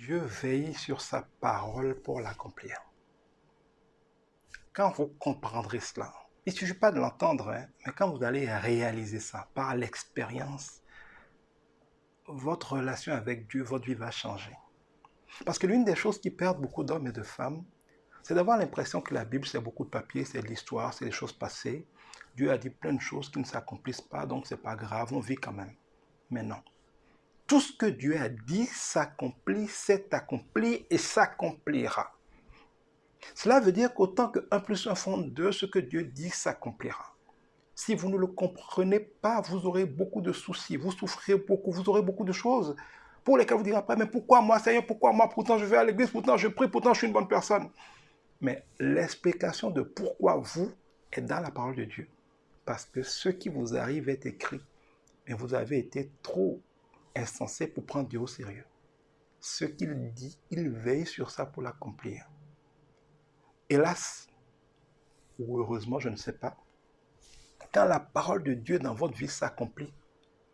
Dieu veille sur sa parole pour l'accomplir. Quand vous comprendrez cela, il ne suffit pas de l'entendre, mais quand vous allez réaliser ça par l'expérience, votre relation avec Dieu, votre vie va changer. Parce que l'une des choses qui perdent beaucoup d'hommes et de femmes, c'est d'avoir l'impression que la Bible, c'est beaucoup de papier, c'est de l'histoire, c'est des choses passées. Dieu a dit plein de choses qui ne s'accomplissent pas, donc c'est pas grave, on vit quand même. Mais non. Tout ce que Dieu a dit s'accomplit, s'est accompli et s'accomplira. Cela veut dire qu'autant que 1 plus 1 font 2, ce que Dieu dit s'accomplira. Si vous ne le comprenez pas, vous aurez beaucoup de soucis, vous souffrez beaucoup, vous aurez beaucoup de choses pour lesquelles vous direz après, mais pourquoi moi, Seigneur, pourquoi moi, pourtant je vais à l'église, pourtant je prie, pourtant je suis une bonne personne. Mais l'explication de pourquoi vous est dans la parole de Dieu. Parce que ce qui vous arrive est écrit, mais vous avez été trop insensé pour prendre Dieu au sérieux. Ce qu'il dit, il veille sur ça pour l'accomplir. Hélas, ou heureusement, je ne sais pas, quand la parole de Dieu dans votre vie s'accomplit,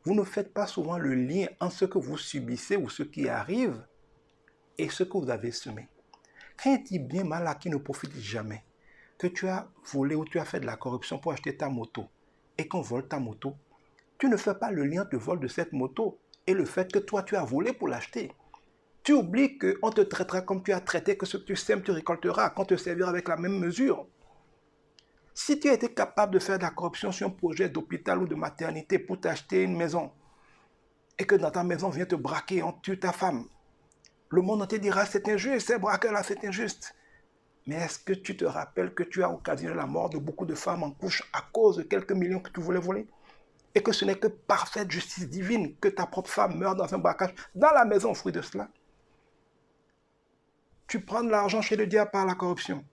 vous ne faites pas souvent le lien entre ce que vous subissez ou ce qui arrive et ce que vous avez semé. Quand il dit bien mal à qui ne profite jamais, que tu as volé ou tu as fait de la corruption pour acheter ta moto et qu'on vole ta moto, tu ne fais pas le lien entre le vol de cette moto et le fait que toi tu as volé pour l'acheter. Tu oublies qu'on te traitera comme tu as traité, que ce que tu sèmes, tu récolteras, qu'on te servira avec la même mesure. Si tu as été capable de faire de la corruption sur un projet d'hôpital ou de maternité pour t'acheter une maison, et que dans ta maison vient te braquer, on tue ta femme, le monde entier dira c'est injuste, ces braqueurs-là c'est injuste. Mais est-ce que tu te rappelles que tu as occasionné la mort de beaucoup de femmes en couche à cause de quelques millions que tu voulais voler? Et que ce n'est que parfaite justice divine que ta propre femme meurt dans un braquage dans la maison au fruit de cela? Tu prends de l'argent chez le diable par la corruption.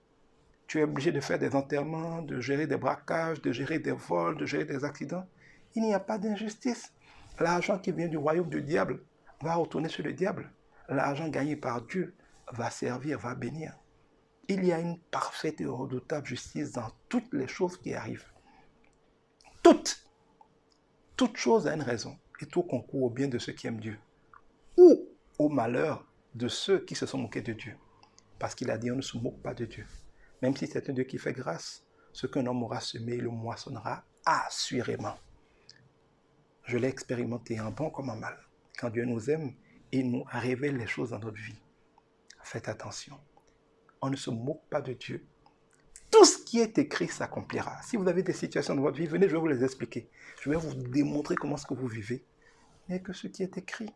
Tu es obligé de faire des enterrements, de gérer des braquages, de gérer des vols, de gérer des accidents. Il n'y a pas d'injustice. L'argent qui vient du royaume du diable va retourner sur le diable. L'argent gagné par Dieu va servir, va bénir. Il y a une parfaite et redoutable justice dans toutes les choses qui arrivent. Toute chose a une raison et tout concourt au bien de ceux qui aiment Dieu ou au malheur de ceux qui se sont moqués de Dieu. Parce qu'il a dit, on ne se moque pas de Dieu. Même si c'est un Dieu qui fait grâce, ce qu'un homme aura semé, il le moissonnera assurément. Je l'ai expérimenté en bon comme en mal. Quand Dieu nous aime, il nous révèle les choses dans notre vie. Faites attention. On ne se moque pas de Dieu. Tout ce qui est écrit s'accomplira. Si vous avez des situations dans votre vie, venez, je vais vous les expliquer. Je vais vous démontrer comment est-ce que vous vivez. Mais que ce qui est écrit